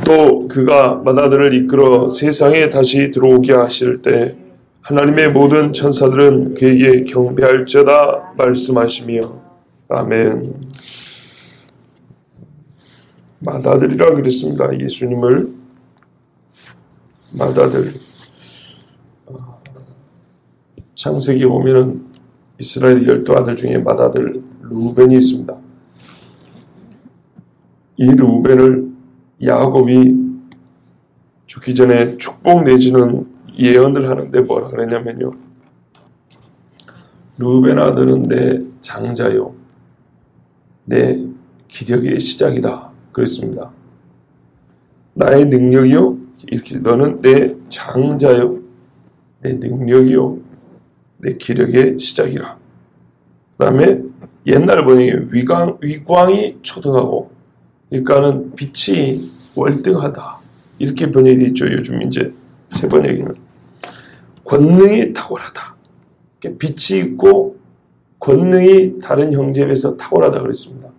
또 그가 맏아들을 이끌어 세상에 다시 들어오게 하실 때 하나님의 모든 천사들은 그에게 경배할지어다 말씀하시며 아멘. 맏아들이라 그랬습니다. 예수님을 맏아들. 창세기 보면은 이스라엘 12아들 중에 맏아들 르우벤이 있습니다. 이 르우벤을 야곱이 죽기 전에 축복 내지는 예언을 하는데 뭐라 그랬냐면요. 르우벤 아들은 내 장자요, 내 기력의 시작이다 그랬습니다. 나의 능력이요, 이렇게 너는 내 장자요, 내 능력이요, 내 기력의 시작이라. 그 다음에 옛날 번역에 위광이 초등하고, 그러니까는 빛이 월등하다 이렇게 번역이 있죠. 요즘 이제 새 번역에는 권능이 탁월하다. 빛이 있고 권능이 다른 형제에 비해서 탁월하다 그랬습니다.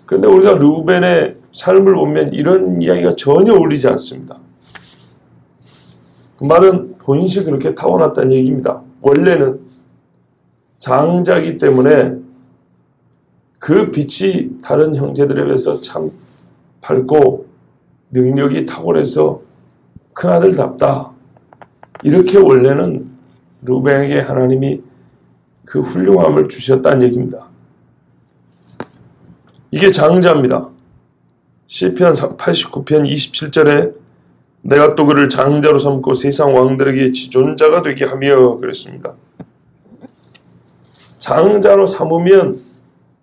그런데 우리가 르우벤의 삶을 보면 이런 이야기가 전혀 어울리지 않습니다. 그 말은 본시 그렇게 타고났다는 얘기입니다. 원래는 장자이기 때문에 그 빛이 다른 형제들에 비해서 참 밝고 능력이 탁월해서 큰아들답다. 이렇게 원래는 르우벤에게 하나님이 그 훌륭함을 주셨다는 얘기입니다. 이게 장자입니다. 시편 89편 27절에 내가 또 그를 장자로 삼고 세상 왕들에게 지존자가 되게 하며 그랬습니다. 장자로 삼으면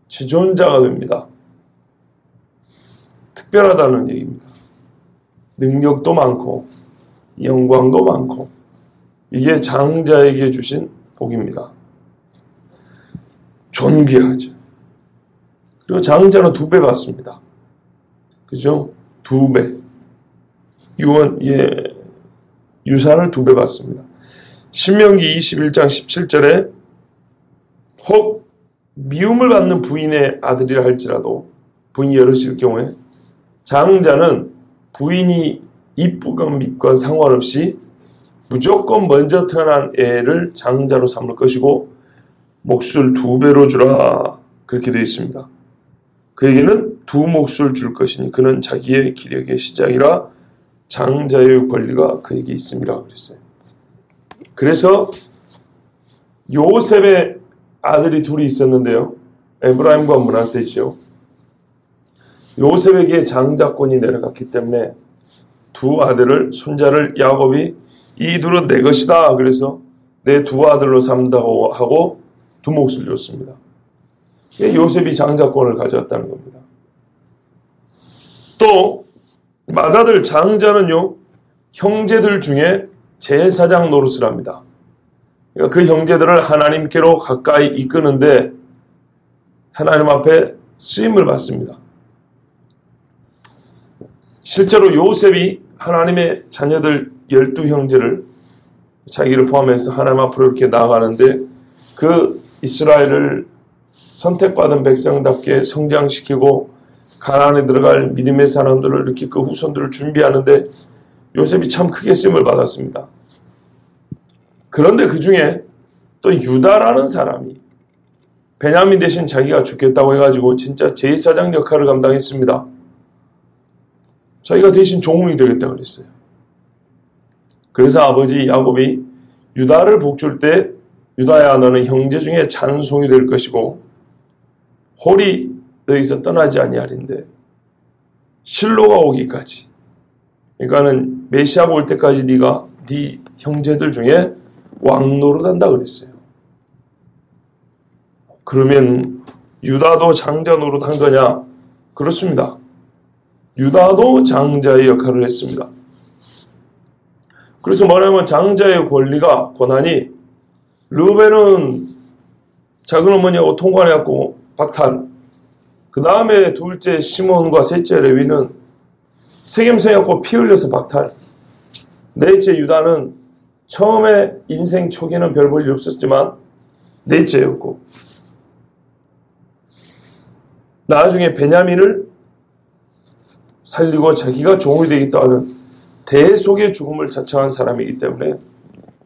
지존자가 됩니다. 특별하다는 얘기입니다. 능력도 많고 영광도 많고 이게 장자에게 주신 복입니다. 존귀하죠. 그리고 장자는 2배 받습니다. 그죠? 2배. 유산을 2배 받습니다. 신명기 21장 17절에 혹 미움을 받는 부인의 아들이라 할지라도 부인이 여럿일 경우에 장자는 부인이 이쁘건 밉건 상관없이 무조건 먼저 태어난 애를 장자로 삼을 것이고 몫을 2배로 주라 그렇게 되어 있습니다. 그에게는 2 몫을 줄 것이니 그는 자기의 기력의 시작이라 장자의 권리가 그에게 있음이라 그랬어요. 그래서 요셉의 아들이 2이 있었는데요. 에브라임과 므낫세죠. 요셉에게 장자권이 내려갔기 때문에 2 아들을 손자를 야곱이 이 2은 내 것이다. 그래서 내 2 아들로 삼다고 하고 2 몫을 줬습니다. 요셉이 장자권을 가져왔다는 겁니다. 또 맏아들 장자는요, 형제들 중에 제사장 노릇을 합니다. 그러니까 그 형제들을 하나님께로 가까이 이끄는데 하나님 앞에 쓰임을 받습니다. 실제로 요셉이 하나님의 자녀들 12형제를 자기를 포함해서 하나님 앞으로 이렇게 나아가는데 그 이스라엘을 선택받은 백성답게 성장시키고 가나안에 들어갈 믿음의 사람들을 이렇게 그 후손들을 준비하는데 요셉이 참 크게 쓰임을 받았습니다. 그런데 그 중에 또 유다라는 사람이 베냐민 대신 자기가 죽겠다고 해가지고 진짜 제사장 역할을 감당했습니다. 자기가 대신 종이 되겠다고 그랬어요. 그래서 아버지 야곱이 유다를 복줄 때 유다야 너는 형제 중에 찬송이 될 것이고 홀이 너희서 떠나지 아니하리인데 실로가 오기까지, 그러니까는 메시아가 올 때까지 네가 네 형제들 중에 왕 노릇한다 그랬어요. 그러면 유다도 장자 노릇한 거냐? 그렇습니다. 유다도 장자의 역할을 했습니다. 그래서 말하면 장자의 권한이 르우벤은 작은 어머니하고 통관해갖고 박탈, 그 다음에 둘째 시몬과 셋째 레위는 세겜성해갖고 피 흘려서 박탈, 넷째 유다는 처음에 인생 초기에는 별 볼 일 없었지만 넷째였고 나중에 베냐민을 살리고 자기가 종이 되겠다 하는 대속의 죽음을 자청한 사람이기 때문에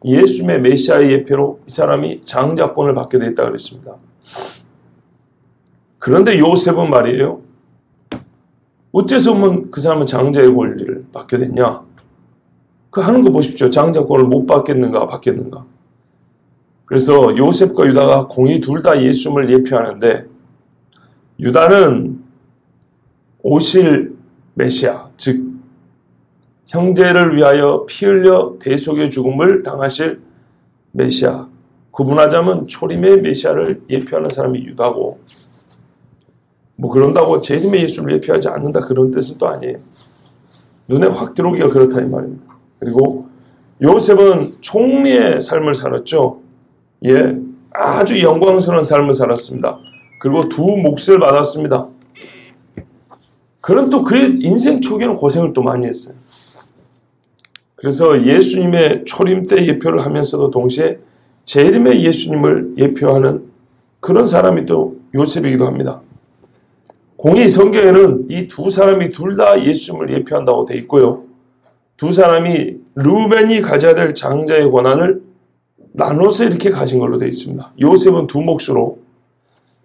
예수님의 메시아의 예표로 이 사람이 장자권을 받게 되었다 그랬습니다. 그런데 요셉은 말이에요. 어째서 그 사람은 장자의 권리를 받게 됐냐? 그 하는 거 보십시오. 장자권을 못 받겠는가 받겠는가. 그래서 요셉과 유다가 공이 둘 다 예수님을 예표하는데 유다는 오실 메시아, 즉 형제를 위하여 피 흘려 대속의 죽음을 당하실 메시아, 구분하자면 초림의 메시아를 예표하는 사람이 유다고, 뭐 그런다고 재림의 예수를 예표하지 않는다 그런 뜻은 또 아니에요. 눈에 확 들어오기가 그렇다 이 말입니다. 그리고 요셉은 총리의 삶을 살았죠. 예, 아주 영광스러운 삶을 살았습니다. 그리고 두 몫을 받았습니다. 그런 또 그의 인생 초기에는 고생을 또 많이 했어요. 그래서 예수님의 초림 때 예표를 하면서도 동시에 재림의 예수님을 예표하는 그런 사람이 또 요셉이기도 합니다. 공의 성경에는 이 두 사람이 둘 다 예수님을 예표한다고 되어 있고요. 두 사람이 르우벤이 가져야 될 장자의 권한을 나눠서 이렇게 가진 걸로 되어 있습니다. 요셉은 두 몫으로,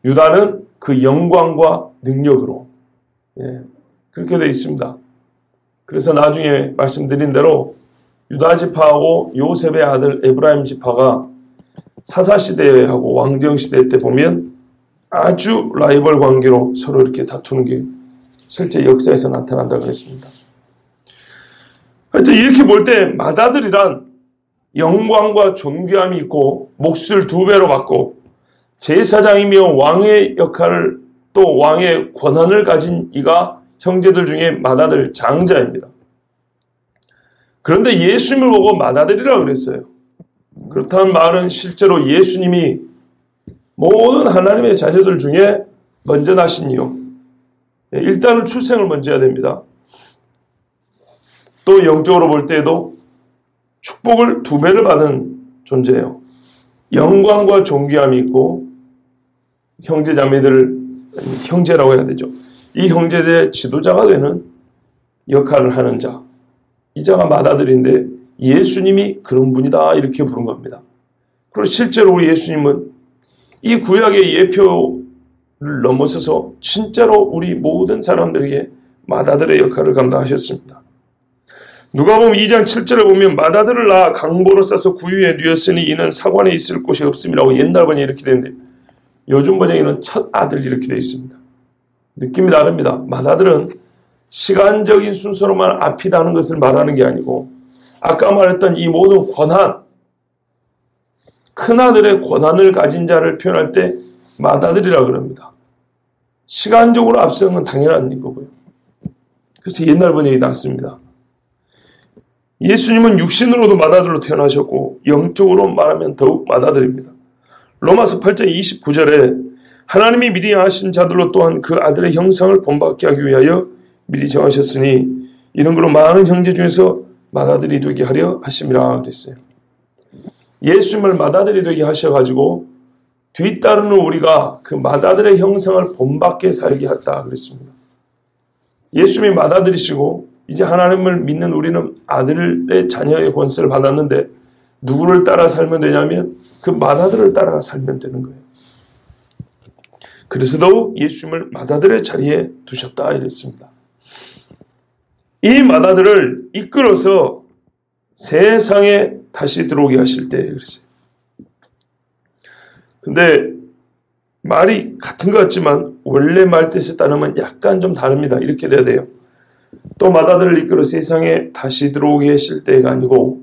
유다는 그 영광과 능력으로, 예, 그렇게 되어 있습니다. 그래서 나중에 말씀드린 대로 유다 지파하고 요셉의 아들 에브라임 지파가 사사시대하고 왕정시대 때 보면 아주 라이벌 관계로 서로 이렇게 다투는 게 실제 역사에서 나타난다고 그랬습니다. 하여튼 이렇게 볼 때 맏아들이란 영광과 존귀함이 있고 몫을 두 배로 받고 제사장이며 왕의 역할을 또 왕의 권한을 가진 이가 형제들 중에 맏아들 장자입니다. 그런데 예수님을 보고 맏아들이라고 그랬어요. 그렇다는 말은 실제로 예수님이 모든 하나님의 자녀들 중에 먼저 나신 이유, 일단은 출생을 먼저 해야 됩니다. 또 영적으로 볼 때에도 축복을 두 배를 받은 존재예요. 영광과 존귀함이 있고 형제자매들을, 형제라고 해야 되죠. 이 형제들의 지도자가 되는 역할을 하는 자, 이 자가 맏아들인데 예수님이 그런 분이다 이렇게 부른 겁니다. 그리고 실제로 우리 예수님은 이 구약의 예표를 넘어서서 진짜로 우리 모든 사람들에게 맏아들의 역할을 감당하셨습니다. 누가복음 2장 7절에 보면 맏아들을 낳아 강보로 싸서 구유에 누였으니 이는 사관에 있을 곳이 없음이라고 옛날 번역에 이렇게 되는데 요즘 번역에는 첫 아들 이렇게 되어 있습니다. 느낌이 다릅니다. 맏아들은 시간적인 순서로만 앞이다는 것을 말하는 게 아니고 아까 말했던 이 모든 권한, 큰아들의 권한을 가진 자를 표현할 때 맏아들이라고 그럽니다. 시간적으로 앞서는 건 당연한 거고요. 그래서 옛날 번역이 낫습니다. 예수님은 육신으로도 맏아들로 태어나셨고 영적으로 말하면 더욱 맏아들입니다. 로마서 8장 29절에 하나님이 미리 하신 자들로 또한 그 아들의 형상을 본받게 하기 위하여 미리 정하셨으니 이런 걸로 많은 형제 중에서 맏아들이 되게 하려 하심이라 그랬어요. 예수님을 맏아들이 되게 하셔가지고 뒤따르는 우리가 그 맏아들의 형상을 본받게 살게 했다 그랬습니다. 예수님이 맏아들이시고 이제 하나님을 믿는 우리는 아들의 자녀의 권세를 받았는데 누구를 따라 살면 되냐면 그 맏아들을 따라 살면 되는 거예요. 그래서 더욱 예수님을 맏아들의 자리에 두셨다 이랬습니다. 이 맏아들을 이끌어서 세상에 다시 들어오게 하실 때 그랬어요. 근데 말이 같은 것 같지만 원래 말 뜻에 따르면 약간 좀 다릅니다. 이렇게 돼야 돼요. 또 맏아들을 이끌어 세상에 다시 들어오게 하실 때가 아니고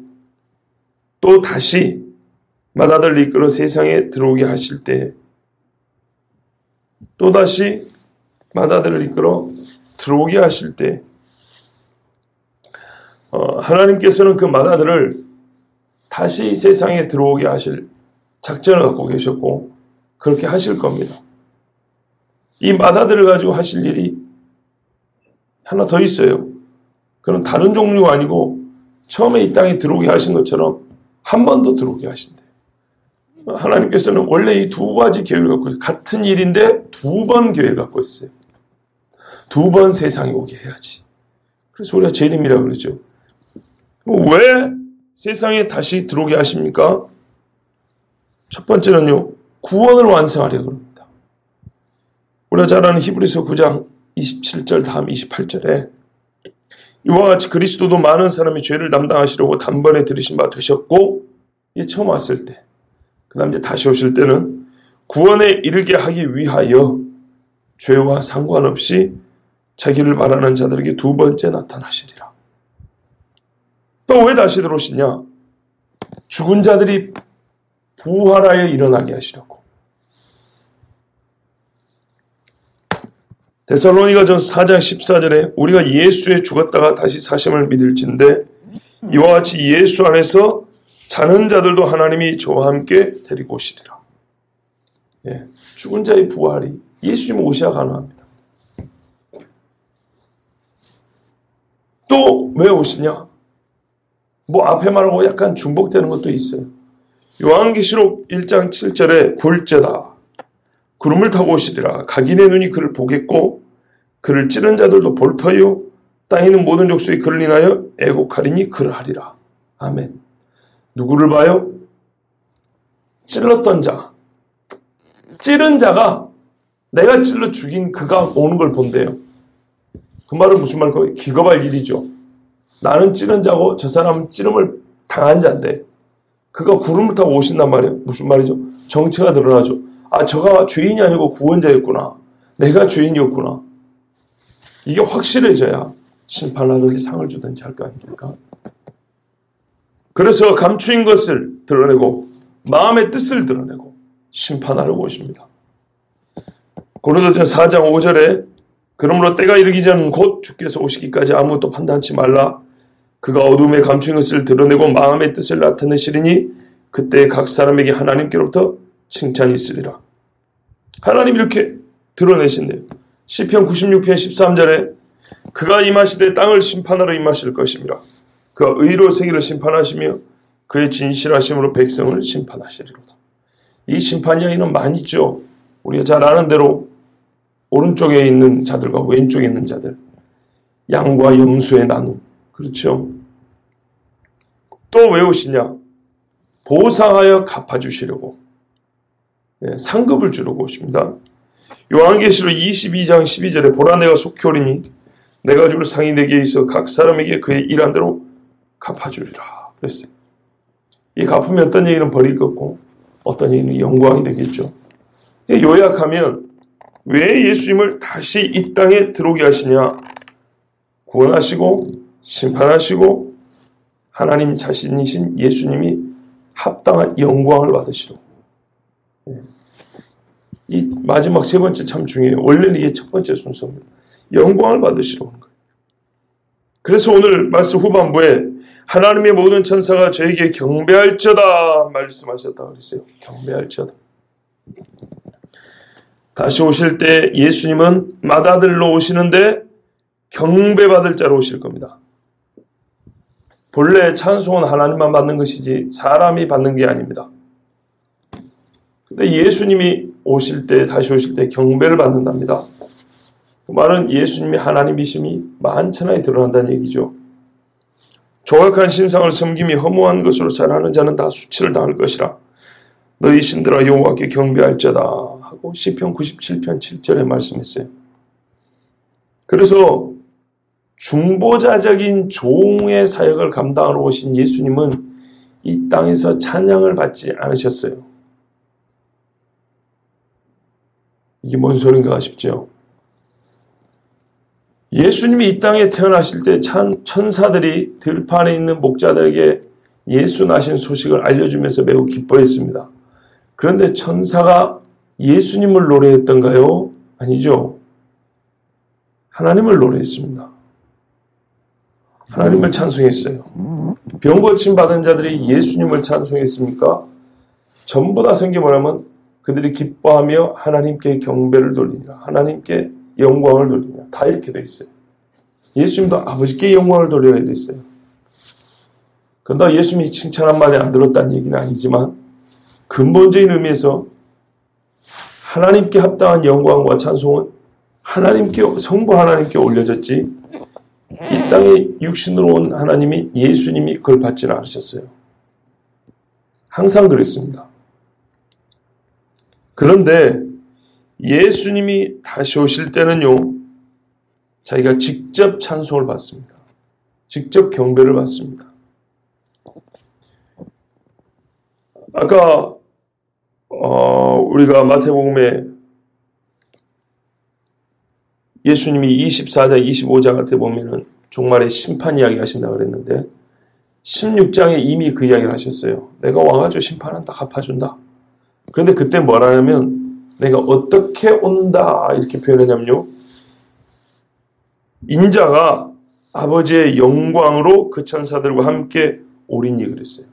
또 다시 맏아들을 이끌어 세상에 들어오게 하실 때 또다시 맏아들을 이끌어 들어오게 하실 때 하나님께서는 그 맏아들을 다시 세상에 들어오게 하실 작전을 갖고 계셨고 그렇게 하실 겁니다. 이 맏아들을 가지고 하실 일이 하나 더 있어요. 그건 다른 종류가 아니고 처음에 이 땅에 들어오게 하신 것처럼 한 번 더 들어오게 하신대요. 하나님께서는 원래 이 두 가지 계획을 갖고 있어요. 같은 일인데 두 번 계획을 갖고 있어요. 두 번 세상에 오게 해야지. 그래서 우리가 재림이라고 그러죠. 왜 세상에 다시 들어오게 하십니까? 첫 번째는요, 구원을 완성하려고 합니다. 우리가 잘 아는 히브리서 9장 27절 다음 28절에 이와 같이 그리스도도 많은 사람이 죄를 담당하시려고 단번에 들으신 바 되셨고, 이 처음 왔을 때, 그 다음 이제 다시 오실 때는 구원에 이르게 하기 위하여 죄와 상관없이 자기를 말하는 자들에게 두 번째 나타나시리라. 또 왜 다시 들어오시냐? 죽은 자들이 부활하여 일어나게 하시려고. 데살로니가전서 4장 14절에 우리가 예수에 죽었다가 다시 사심을 믿을진데 이와 같이 예수 안에서 자는 자들도 하나님이 저와 함께 데리고 오시리라. 예, 죽은 자의 부활이 예수님 오셔야 가능합니다. 또 왜 오시냐? 뭐 앞에 말하고 약간 중복되는 것도 있어요. 요한계시록 1장 7절에 볼죄다. 구름을 타고 오시리라. 각인의 눈이 그를 보겠고 그를 찌른 자들도 볼 터요. 땅에 있는 모든 족속이 그를 인하여 애곡하리니 그를 하리라. 아멘. 누구를 봐요? 찔렀던 자. 찌른 자가 내가 찔러 죽인 그가 오는 걸 본대요. 그 말은 무슨 말일까요? 기겁할 일이죠. 나는 찌른 자고 저 사람은 찌름을 당한 자인데 그가 구름을 타고 오신단 말이에요. 무슨 말이죠? 정체가 드러나죠. 아, 저가 죄인이 아니고 구원자였구나. 내가 죄인이었구나. 이게 확실해져야 심판을 하든지 상을 주든지 할 거 아닙니까? 그래서 감추인 것을 드러내고 마음의 뜻을 드러내고 심판하려고 오십니다. 고린도전서 4장 5절에 그러므로 때가 이르기 전 곧 주께서 오시기까지 아무것도 판단치 말라. 그가 어둠에 감춘 것을 드러내고 마음의 뜻을 나타내시리니 그때 각 사람에게 하나님께로부터 칭찬이 있으리라. 하나님 이렇게 드러내신대요. 시편 96편 13절에 그가 임하시되 땅을 심판하러 임하실 것입니다. 그가 의로 세계를 심판하시며 그의 진실하심으로 백성을 심판하시리로다. 이 심판 이야기는 많이 있죠. 우리가 잘 아는 대로 오른쪽에 있는 자들과 왼쪽에 있는 자들, 양과 염소의 나눔. 그렇죠. 또 왜 오시냐? 보상하여 갚아주시려고, 상급을 주려고 오십니다. 요한계시록 22장 12절에 보라 내가 속히 오리니 내가 줄 상이 내게 있어 각 사람에게 그의 일한 대로 갚아주리라 그랬어요. 이 갚으면 어떤 얘기는 버릴 거고 어떤 얘기는 영광이 되겠죠. 요약하면 왜 예수님을 다시 이 땅에 들어오게 하시냐? 구원하시고 심판하시고 하나님 자신이신 예수님이 합당한 영광을 받으시려고. 이 마지막 세 번째 참 중요해요. 원래는 이게 첫 번째 순서입니다. 영광을 받으시러 오는 거예요. 그래서 오늘 말씀 후반부에 하나님의 모든 천사가 저에게 경배할지어다 말씀하셨다고 그랬어요. 경배할지어다. 다시 오실 때 예수님은 맏아들로 오시는데 경배받을 자로 오실 겁니다. 본래 찬송은 하나님만 받는 것이지 사람이 받는 게 아닙니다. 근데 예수님이 오실 때, 다시 오실 때 경배를 받는답니다. 그 말은 예수님이 하나님이심이 만천하에 드러난다는 얘기죠. 조각한 신상을 섬김이 허무한 것으로 잘하는 자는 다 수치를 당할 것이라. 너희 신들아 여호와께 경배할지어다 하고 시편 97편 7절에 말씀했어요. 그래서 중보자적인 종의 사역을 감당하러 오신 예수님은 이 땅에서 찬양을 받지 않으셨어요. 이게 뭔 소린가 싶죠? 예수님이 이 땅에 태어나실 때 천사들이 들판에 있는 목자들에게 예수 나신 소식을 알려주면서 매우 기뻐했습니다. 그런데 천사가 예수님을 노래했던가요? 아니죠. 하나님을 노래했습니다. 하나님을 찬송했어요. 병 고침 받은 자들이 예수님을 찬송했습니까? 전부 다 성경에 뭐냐면 그들이 기뻐하며 하나님께 경배를 돌리니라. 하나님께 영광을 돌리니라. 다 이렇게 되어 있어요. 예수님도 아버지께 영광을 돌려야 되어 있어요. 그런데 예수님이 칭찬 한마디 안 들었다는 얘기는 아니지만 근본적인 의미에서 하나님께 합당한 영광과 찬송은 하나님께, 성부 하나님께 올려졌지 이 땅에 육신으로 온 하나님이 예수님이 그걸 받지는 않으셨어요. 항상 그랬습니다. 그런데 예수님이 다시 오실 때는요, 자기가 직접 찬송을 받습니다. 직접 경배를 받습니다. 아까 우리가 마태복음에 예수님이 24장, 25장 같은 보면은 종말의 심판 이야기 하신다 그랬는데 16장에 이미 그 이야기를 하셨어요. 내가 와가지고 심판한다, 갚아준다. 그런데 그때 뭐라냐면 내가 어떻게 온다 이렇게 표현하냐면요. 인자가 아버지의 영광으로 그 천사들과 함께 오리니 그랬어요.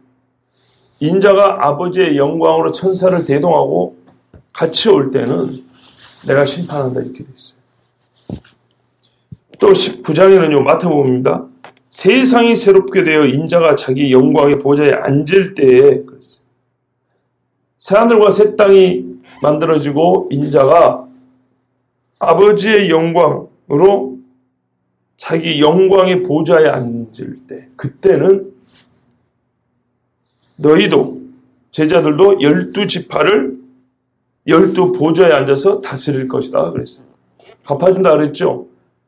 인자가 아버지의 영광으로 천사를 대동하고 같이 올 때는 내가 심판한다 이렇게 돼 있어요. 또 19장에는요. 마태복음입니다. 세상이 새롭게 되어 인자가 자기 영광의 보좌에 앉을 때에 그랬어요. 새하늘과 새 땅이 만들어지고 인자가 아버지의 영광으로 자기 영광의 보좌에 앉을 때 그때는 너희도 제자들도 12지파를 12보좌에 앉아서 다스릴 것이다 그랬어요. 갚아준다 그랬죠.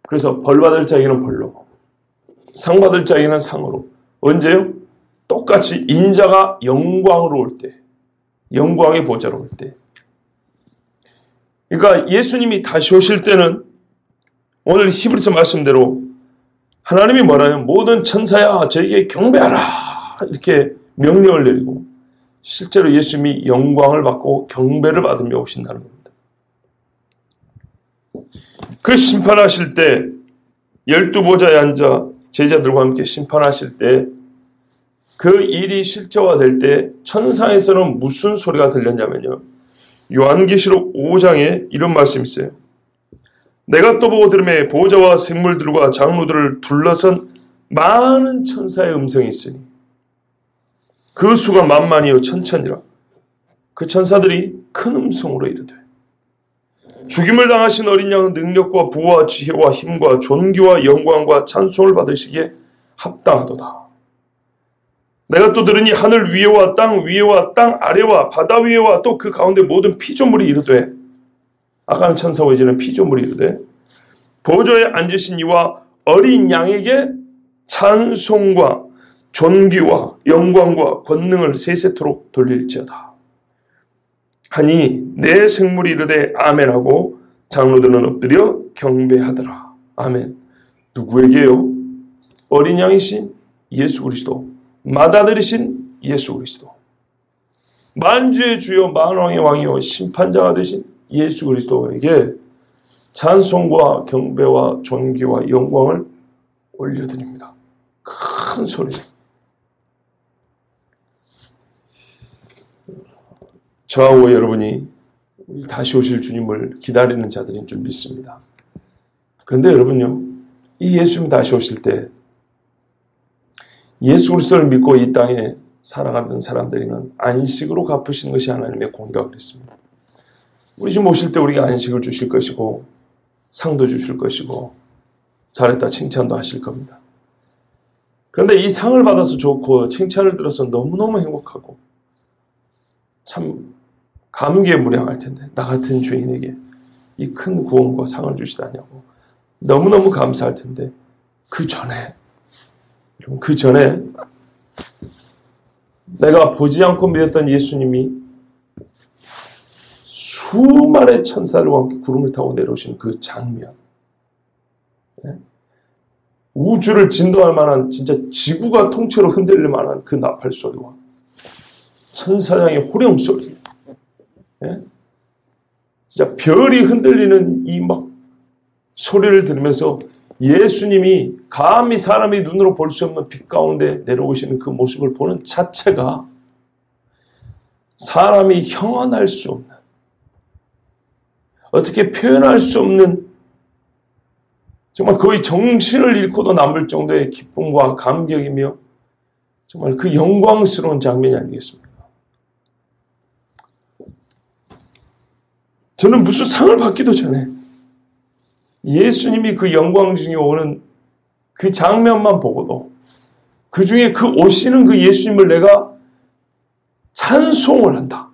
그래서 벌 받을 자에게는 벌로, 상 받을 자에게는 상으로. 언제요? 똑같이 인자가 영광으로 올 때, 영광의 보좌로 올 때. 그러니까 예수님이 다시 오실 때는 오늘 히브리서 말씀대로 하나님이 뭐라냐면 모든 천사야 저에게 경배하라 이렇게 명령을 내리고 실제로 예수님이 영광을 받고 경배를 받으며 오신다는 겁니다. 그 심판하실 때 12보좌에 앉아 제자들과 함께 심판하실 때 그 일이 실제화될 때 천상에서는 무슨 소리가 들렸냐면요. 요한계시록 5장에 이런 말씀이 있어요. 내가 또 보고 들음에 보좌와 생물들과 장로들을 둘러선 많은 천사의 음성이 있으니 그 수가 만만이요 천천이라. 그 천사들이 큰 음성으로 이르되 죽임을 당하신 어린 양은 능력과 부와 지혜와 힘과 존귀와 영광과 찬송을 받으시기에 합당하도다. 내가 또 들으니 하늘 위에와 땅 위에와 땅 아래와 바다 위에와 또 그 가운데 모든 피조물이 이르되 아까는 천사와 이제는 피조물이 이르되 보좌에 앉으신 이와 어린 양에게 찬송과 존귀와 영광과 권능을 세세토록 돌릴지어다. 하니 내 생물이 이르되 아멘하고 장로들은 엎드려 경배하더라. 아멘. 누구에게요? 어린 양이신 예수 그리스도, 맏아들이신 예수 그리스도, 만주의 주여 만왕의 왕이요 심판자가 되신 예수 그리스도에게 찬송과 경배와 존귀와 영광을 올려드립니다. 큰 소리. 저와 여러분이 다시 오실 주님을 기다리는 자들인 줄 믿습니다. 그런데 여러분요, 이 예수님 다시 오실 때 예수 그리스도를 믿고 이 땅에 살아가는 사람들에게는 안식으로 갚으시는 것이 하나님의 공의가 그랬습니다. 우리 집 오실 때 우리가 안식을 주실 것이고 상도 주실 것이고 잘했다 칭찬도 하실 겁니다. 그런데 이 상을 받아서 좋고 칭찬을 들어서 너무너무 행복하고 참 감개무량할 텐데 나 같은 죄인에게 이 큰 구원과 상을 주시다냐고 너무너무 감사할 텐데 그 전에 내가 보지 않고 믿었던 예수님이 수많은 천사들과 함께 구름을 타고 내려오신 그 장면, 우주를 진동할 만한 진짜 지구가 통째로 흔들릴 만한 그 나팔 소리와 천사장의 호령 소리, 진짜 별이 흔들리는 이 막 소리를 들으면서 예수님이 감히 사람이 눈으로 볼 수 없는 빛 가운데 내려오시는 그 모습을 보는 자체가 사람이 형언할 수 없는, 어떻게 표현할 수 없는, 정말 거의 정신을 잃고도 남을 정도의 기쁨과 감격이며 정말 그 영광스러운 장면이 아니겠습니까? 저는 무슨 상을 받기도 전에 예수님이 그 영광 중에 오는 그 장면만 보고도 그 중에 그 오시는 그 예수님을 내가 찬송을 한다.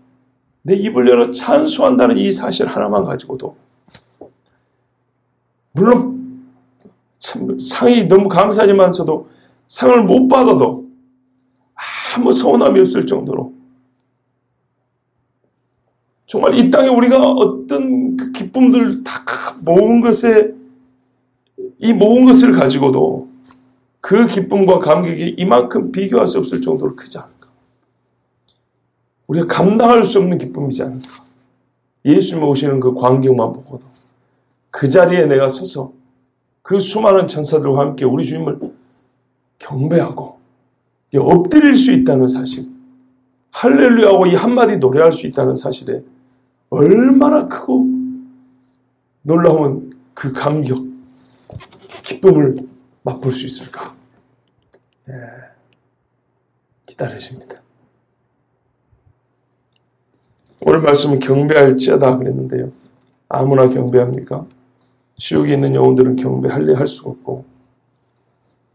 내 입을 열어 찬송한다는 이 사실 하나만 가지고도 물론 참 상이 너무 감사하지만서도 상을 못 받아도 아무 서운함이 없을 정도로 정말 이 땅에 우리가 어떤 그 기쁨들 다 모은 것에 이 모은 것을 가지고도 그 기쁨과 감격이 이만큼 비교할 수 없을 정도로 크지 않을까. 우리가 감당할 수 없는 기쁨이지 않을까. 예수님 오시는 그 광경만 보고도 그 자리에 내가 서서 그 수많은 천사들과 함께 우리 주님을 경배하고 엎드릴 수 있다는 사실, 할렐루야하고 이 한마디 노래할 수 있다는 사실에 얼마나 크고 놀라운 그 감격, 기쁨을 맛볼 수 있을까? 기다려집니다. 오늘 말씀은 경배할지어다 그랬는데요. 아무나 경배합니까? 지옥에 있는 영혼들은 경배할래 할 수가 없고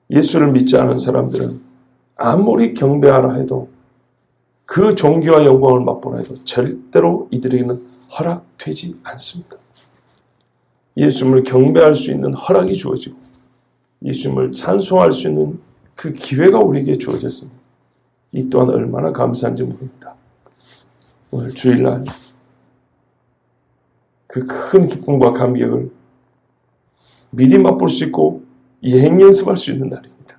예수를 믿지 않은 사람들은 아무리 경배하라 해도 그 존귀와 영광을 맛보라 해도 절대로 이들에게는 허락되지 않습니다. 예수님을 경배할 수 있는 허락이 주어지고 예수님을 찬송할 수 있는 그 기회가 우리에게 주어졌습니다. 이 또한 얼마나 감사한지 모릅니다. 오늘 주일날 그 큰 기쁨과 감격을 미리 맛볼 수 있고 예행 연습할 수 있는 날입니다.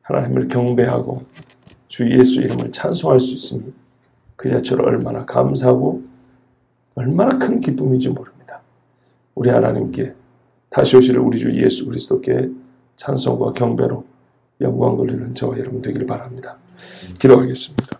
하나님을 경배하고 주 예수 이름을 찬송할 수 있으니 그 자체로 얼마나 감사하고 얼마나 큰 기쁨인지 모릅니다. 우리 하나님께 다시 오실 우리 주 예수 그리스도께 찬송과 경배로 영광 돌리는 저와 여러분 되기를 바랍니다. 기도하겠습니다.